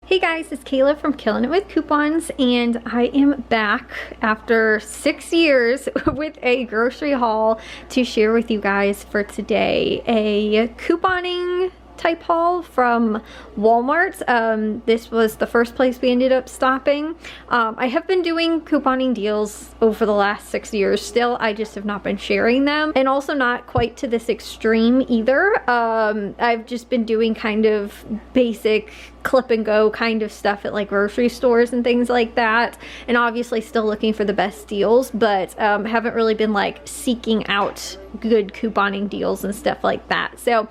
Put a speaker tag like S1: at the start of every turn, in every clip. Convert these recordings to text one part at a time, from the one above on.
S1: Hey guys, it's Kayla from Killing It With Coupons, and I am back after 6 years with a grocery haul to share with you guys for today. A couponing type haul from Walmart. This was the first place we ended up stopping. I have been doing couponing deals over the last 6 years still. I just have not been sharing them, and also not quite to this extreme either. I've just been doing kind of basic clip and go kind of stuff at like grocery stores and things like that, and obviously still looking for the best deals, but haven't really been like seeking out good couponing deals and stuff like that. So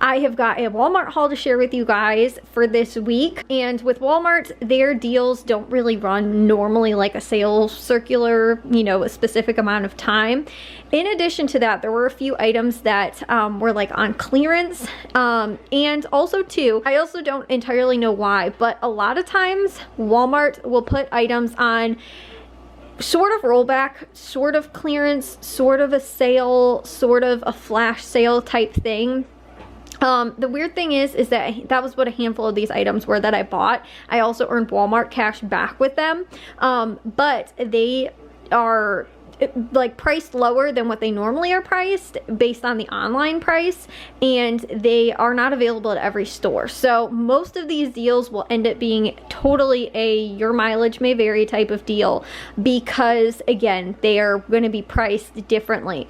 S1: I have got a Walmart haul to share with you guys for this week. And with Walmart, their deals don't really run normally like a sales circular, you know, a specific amount of time. In addition to that, there were a few items that were like on clearance. And also too, I also don't entirely know why, but a lot of times Walmart will put items on sort of rollback, sort of clearance, sort of a sale, sort of a flash sale type thing. The weird thing is that that was what a handful of these items were that I bought. I also earned Walmart cash back with them, but they are like priced lower than what they normally are priced based on the online price, and they are not available at every store. So most of these deals will end up being totally a your mileage may vary type of deal, because again, they are going to be priced differently.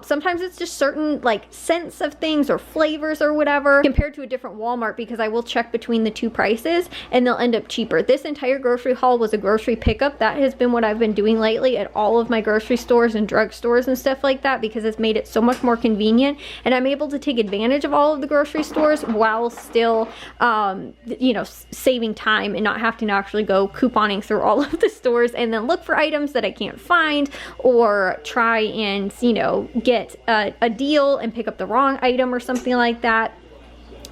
S1: Sometimes it's just certain like scents of things or flavors or whatever compared to a different Walmart, because I will check between the two prices and they'll end up cheaper. This entire grocery haul was a grocery pickup. That has been what I've been doing lately at all of my grocery stores and drugstores and stuff like that, because it's made it so much more convenient, and I'm able to take advantage of all of the grocery stores while still you know, saving time and not having to actually go couponing through all of the stores and then look for items that I can't find, or try and, you know, get a deal and pick up the wrong item or something like that.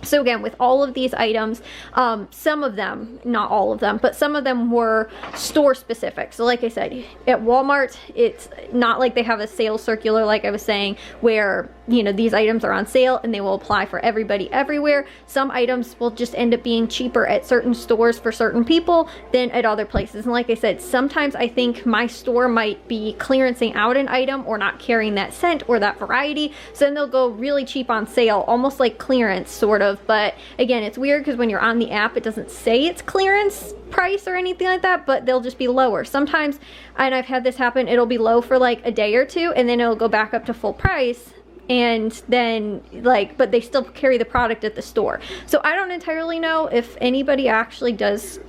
S1: So again, with all of these items, some of them, not all of them, but some of them were store specific. So like I said, at Walmart, it's not like they have a sales circular, like I was saying, where, you know, these items are on sale and they will apply for everybody everywhere. Some items will just end up being cheaper at certain stores for certain people than at other places. And like I said, sometimes I think my store might be clearancing out an item or not carrying that scent or that variety. So then they'll go really cheap on sale, almost like clearance sort of. But again, it's weird because when you're on the app, it doesn't say it's clearance price or anything like that, but they'll just be lower. Sometimes, and I've had this happen, it'll be low for like a day or two, and then it'll go back up to full price. And then like, but they still carry the product at the store. So I don't entirely know if anybody actually does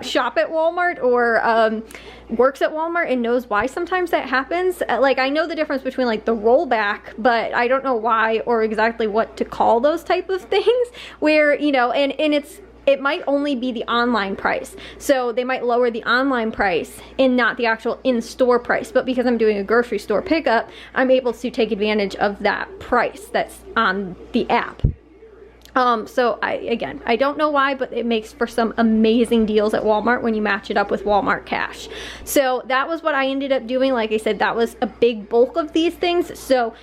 S1: shop at Walmart or works at Walmart and knows why sometimes that happens. Like, I know the difference between like the rollback, but I don't know why or exactly what to call those type of things, where, you know, and it might only be the online price. So they might lower the online price and not the actual in-store price. But because I'm doing a grocery store pickup, I'm able to take advantage of that price that's on the app. So I don't know why, but it makes for some amazing deals at Walmart when you match it up with Walmart cash. So that was what I ended up doing. Like I said, that was a big bulk of these things. So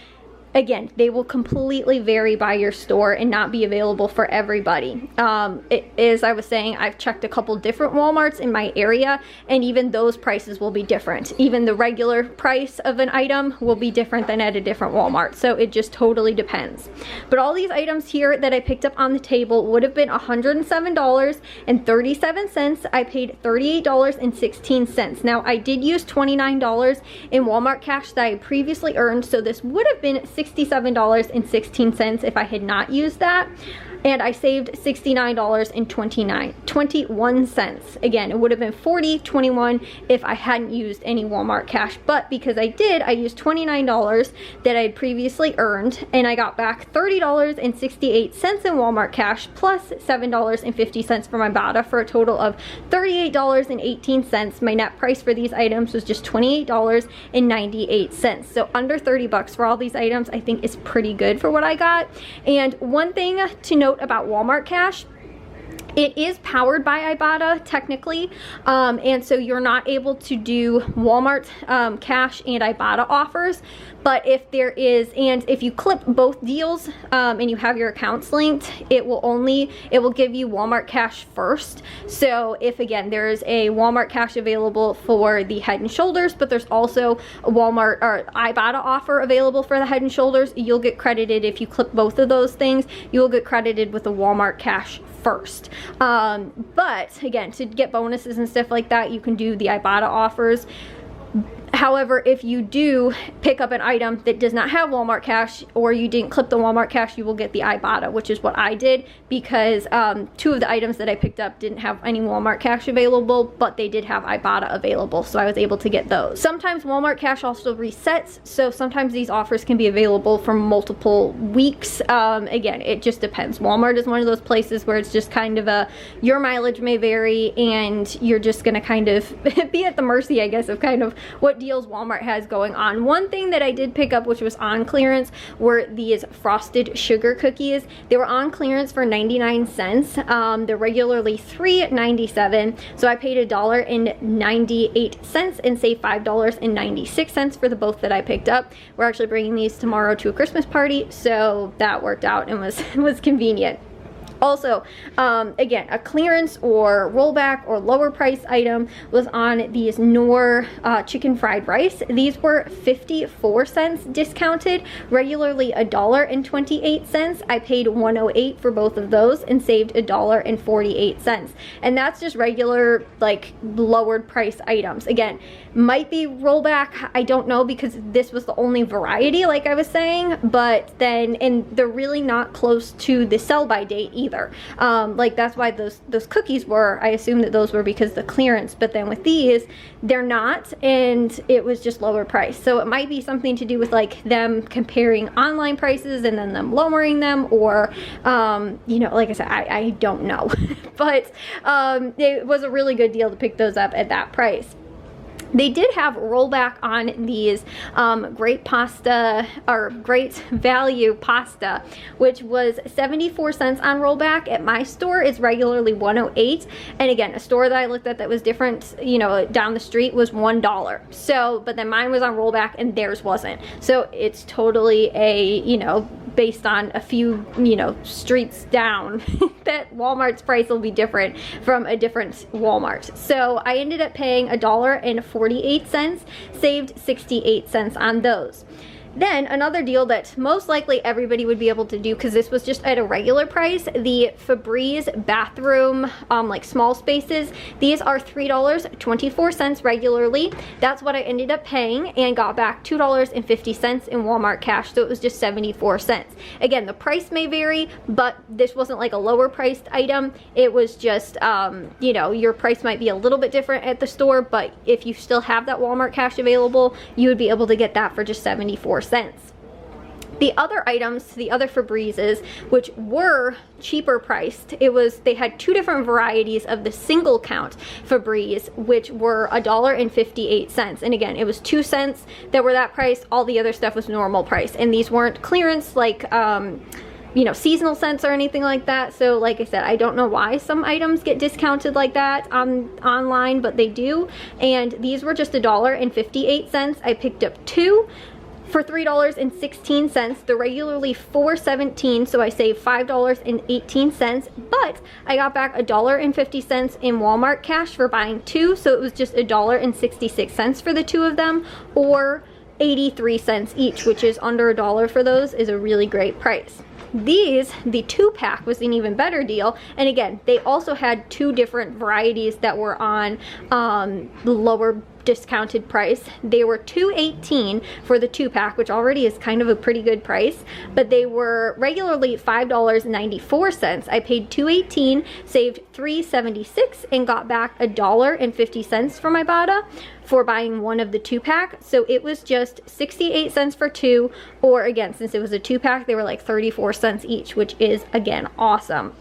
S1: again, they will completely vary by your store and not be available for everybody. As I was saying, I've checked a couple different Walmarts in my area, and even those prices will be different. Even the regular price of an item will be different than at a different Walmart. So it just totally depends. But all these items here that I picked up on the table would have been $107.37. I paid $38.16. Now, I did use $29 in Walmart cash that I previously earned, so this would have been $67.16 if I had not used that. And I saved $69.21. Again, it would have been $40.21 if I hadn't used any Walmart cash, but because I did, I used $29 that I had previously earned, and I got back $30.68 in Walmart cash plus $7.50 for my BADA, for a total of $38.18. My net price for these items was just $28.98. So under 30 bucks for all these items, I think is pretty good for what I got. And one thing to note about Walmart cash It is powered by Ibotta technically, and so you're not able to do Walmart cash and Ibotta offers. But if there is, and if you clip both deals and you have your accounts linked, it will give you Walmart cash first. So if again there's a Walmart cash available for the Head and Shoulders, but there's also a Walmart or Ibotta offer available for the Head and Shoulders, you'll get credited. If you clip both of those things, you'll get credited with the Walmart cash first. But again, to get bonuses and stuff like that, you can do the Ibotta offers. However, if you do pick up an item that does not have Walmart cash, or you didn't clip the Walmart cash, you will get the Ibotta, which is what I did, because 2 of the items that I picked up didn't have any Walmart cash available, but they did have Ibotta available, so I was able to get those. Sometimes Walmart cash also resets, so sometimes these offers can be available for multiple weeks. Again, it just depends. Walmart is one of those places where it's just kind of your mileage may vary, and you're just gonna kind of be at the mercy, I guess, of kind of what deals Walmart has going on. One thing that I did pick up, which was on clearance, were these frosted sugar cookies. They were on clearance for 99 cents. They're regularly $3.97, so I paid $1.98 and saved $5.96 for the both that I picked up. We're actually bringing these tomorrow to a Christmas party, so that worked out and was convenient. Also, again, a clearance or rollback or lower price item was on these Knorr chicken fried rice. These were 54 cents discounted, regularly $1.28. I paid $1.08 for both of those and saved $1.48. And that's just regular, like, lowered price items. Again, might be rollback, I don't know, because this was the only variety, like I was saying, but then, and they're really not close to the sell by date either. Like that's why those cookies were, I assume that those were because of the clearance, but then with these, they're not, and it was just lower price. So it might be something to do with like them comparing online prices and then them lowering them, or you know, like I said, I don't know. But it was a really good deal to pick those up at that price. They did have rollback on these great pasta, or great value pasta, which was 74 cents on rollback. At my store, it's regularly 108. And again, a store that I looked at that was different, you know, down the street was $1. So, but then mine was on rollback and theirs wasn't. So it's totally a, you know, based on a few, you know, streets down that Walmart's price will be different from a different Walmart. So I ended up paying $1.48, saved 68 cents on those. Then another deal that most likely everybody would be able to do, because this was just at a regular price, the Febreze bathroom like small spaces. These are $3.24 regularly. That's what I ended up paying, and got back $2.50 in Walmart cash, so it was just 74 cents. Again, the price may vary, but this wasn't like a lower priced item. It was just you know, your price might be a little bit different at the store, but if you still have that Walmart cash available, you would be able to get that for just 74 cents. The other items, the other Febrezes, which were cheaper priced, they had 2 different varieties of the single count Febreze, which were $1.58. And again, it was 2 cents that were that price. All the other stuff was normal price, and these weren't clearance like you know, seasonal scents or anything like that. So like I said, I don't know why some items get discounted like that online, but they do. And these were just $1.58. I picked up 2 for $3.16. They're regularly $4.17, so I saved $5.18, but I got back $1.50 in Walmart cash for buying 2, so it was just $1.66 for the 2 of them, or 83 cents each, which is under $1 for those. Is a really great price. These, the 2-pack was an even better deal, and again, they also had 2 different varieties that were on the lower discounted price. They were $2.18 for the 2-pack, which already is kind of a pretty good price, but they were regularly $5.94. I paid $2.18, saved $3.76, and got back $1.50 from Ibotta for buying 1 of the 2-pack. So it was just 68 cents for 2, or again, since it was a 2-pack, they were like 34 cents each, which is again awesome.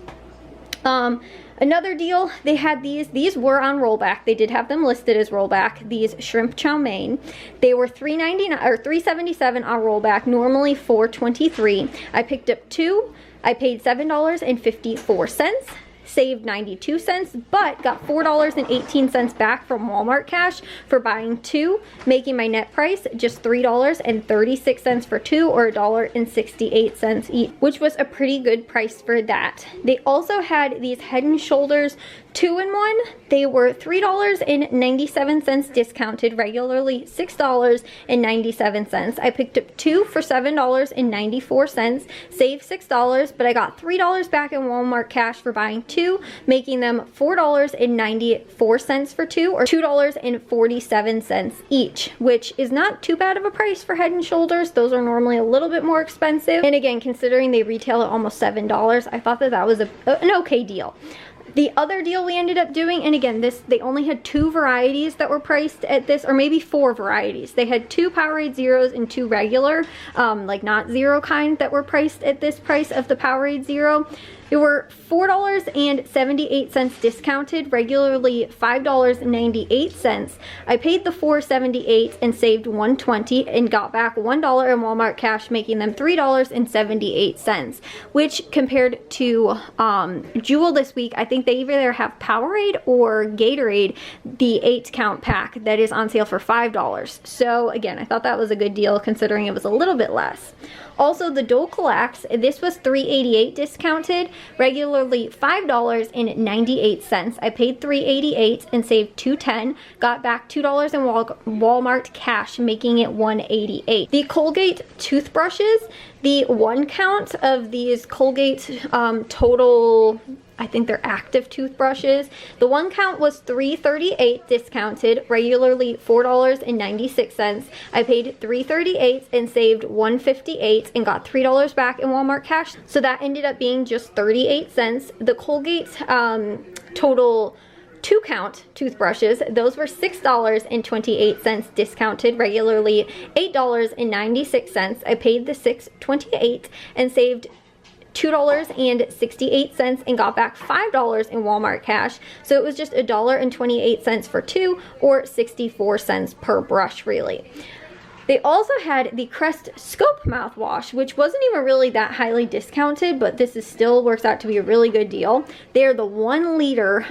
S1: Another deal, they had these were on rollback. They did have them listed as rollback. These shrimp chow mein, they were $3.99 or $3.77 on rollback, normally $4.23. I picked up 2. I paid $7.54, saved 92 cents, but got $4.18 back from Walmart cash for buying 2, making my net price just $3.36 for 2, or $1.68 each, which was a pretty good price for that. They also had these Head & Shoulders 2-in-1. They were $3.97 discounted, regularly $6.97. I picked up 2 for $7.94, saved $6, but I got $3 back in Walmart cash for buying 2, making them $4.94 for 2, or $2.47 each, which is not too bad of a price for Head & Shoulders. Those are normally a little bit more expensive, and again, considering they retail at almost $7, I thought that that was an okay deal. The other deal we ended up doing, and again, they only had 2 varieties that were priced at this, or maybe 4 varieties. They had 2 Powerade Zeros and 2 regular, like not zero kind, that were priced at this price of the Powerade Zero. They were $4.78 discounted, regularly $5.98. I paid the $4.78 and saved $1.20 and got back $1 in Walmart cash, making them $3.78, which compared to Jewel this week, I think they either have Powerade or Gatorade, the 8-count pack that is on sale for $5. So again, I thought that was a good deal considering it was a little bit less. Also, the Dulcolax, this was $3.88 discounted, regularly $5.98. I paid $3.88 and saved $2.10, got back $2 in Walmart cash, making it $1.88. The Colgate toothbrushes, the 1 count of these Colgate total, I think they're active toothbrushes. The 1 count was $3.38 discounted, regularly $4.96. I paid $3.38 and saved $1.58 and got $3 back in Walmart cash. So that ended up being just 38 cents. The Colgate total 2-count toothbrushes, those were $6.28 discounted, regularly $8.96. I paid the $6.28 and saved $2.68 and got back $5 in Walmart cash. So it was just $1.28 for 2, or 64 cents per brush, really. They also had the Crest Scope mouthwash, which wasn't even really that highly discounted, but this is still works out to be a really good deal. They're the 1 liter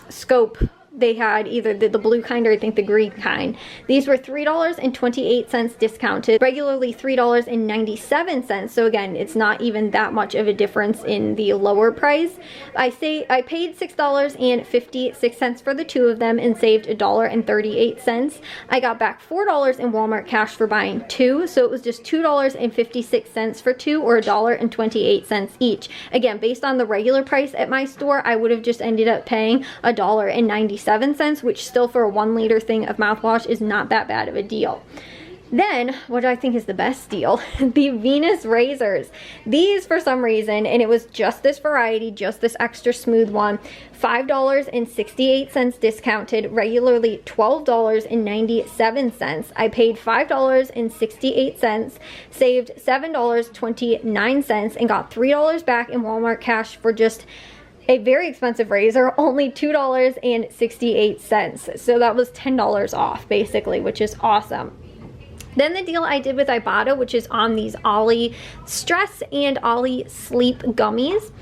S1: Scope. They had either the blue kind or I think the green kind. These were $3.28 discounted, regularly $3.97. So again, it's not even that much of a difference in the lower price. I paid $6.56 for the 2 of them and saved $1.38. I got back $4 in Walmart cash for buying 2, so it was just $2.56 for 2, or $1.28 each. Again, based on the regular price at my store, I would have just ended up paying $1.97, which still for a 1 liter thing of mouthwash is not that bad of a deal. Then, what I think is the best deal, the Venus razors. These, for some reason, and it was just this variety, just this extra smooth one, $5.68 discounted, regularly $12.97. I paid $5.68, saved $7.29, and got $3 back in Walmart cash for just a very expensive razor, only $2.68. So that was $10 off, basically, which is awesome. Then the deal I did with Ibotta, which is on these Ollie Stress and Ollie Sleep gummies.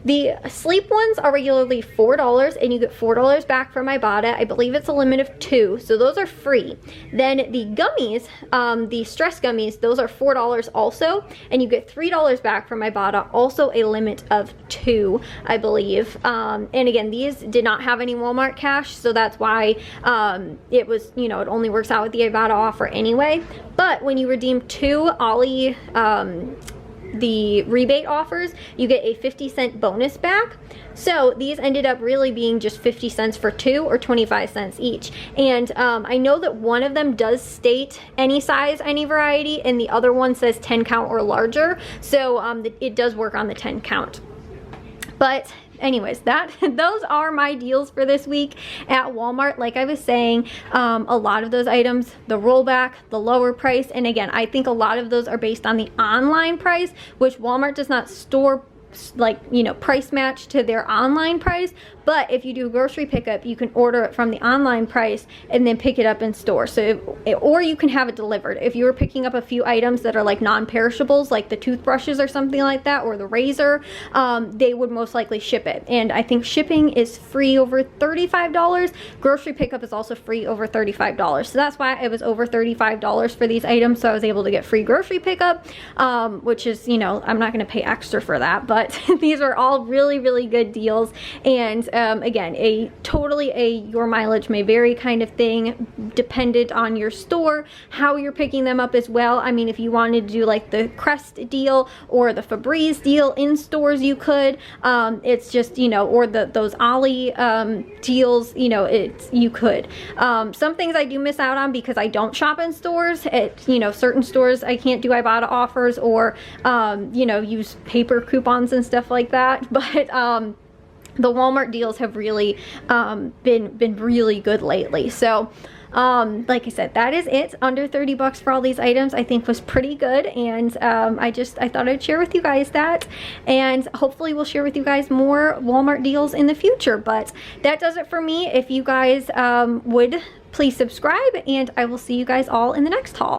S1: The sleep ones are regularly $4, and you get $4 back from Ibotta. I believe it's a limit of 2, so those are free. Then the gummies, the stress gummies, those are $4 also, and you get $3 back from Ibotta, also a limit of 2, I believe. And again, these did not have any Walmart cash, so that's why it was, you know, it only works out with the Ibotta offer anyway. But when you redeem 2 Ollie the rebate offers, you get a 50-cent bonus back. So these ended up really being just 50 cents for 2, or 25 cents each. And I know that one of them does state any size, any variety, and the other one says 10 count or larger. So it does work on the 10 count. But anyways, those are my deals for this week at Walmart. Like I was saying, a lot of those items, the rollback, the lower price, and again, I think a lot of those are based on the online price, which Walmart does not store like, you know, price match to their online price. But if you do grocery pickup, you can order it from the online price and then pick it up in store. So, or you can have it delivered. If you were picking up a few items that are like non-perishables, like the toothbrushes or something like that, or the razor, they would most likely ship it. And I think shipping is free over $35. Grocery pickup is also free over $35. So that's why it was over $35 for these items. So I was able to get free grocery pickup, which is, you know, I'm not going to pay extra for that, but these are all really, really good deals. And again, totally a your mileage may vary kind of thing, dependent on your store, how you're picking them up as well. I mean, if you wanted to do like the Crest deal or the Febreze deal in stores, you could. It's just, you know, or those Ollie deals, you know, you could. Some things I do miss out on because I don't shop in stores. You know, certain stores I can't do Ibotta offers or, you know, use paper coupons and stuff like that. But the Walmart deals have really been really good lately. So like I said, that is it. Under 30 bucks for all these items, I think was pretty good. And I thought I'd share with you guys that, and hopefully we'll share with you guys more Walmart deals in the future. But that does it for me. If you guys would please subscribe, and I will see you guys all in the next haul.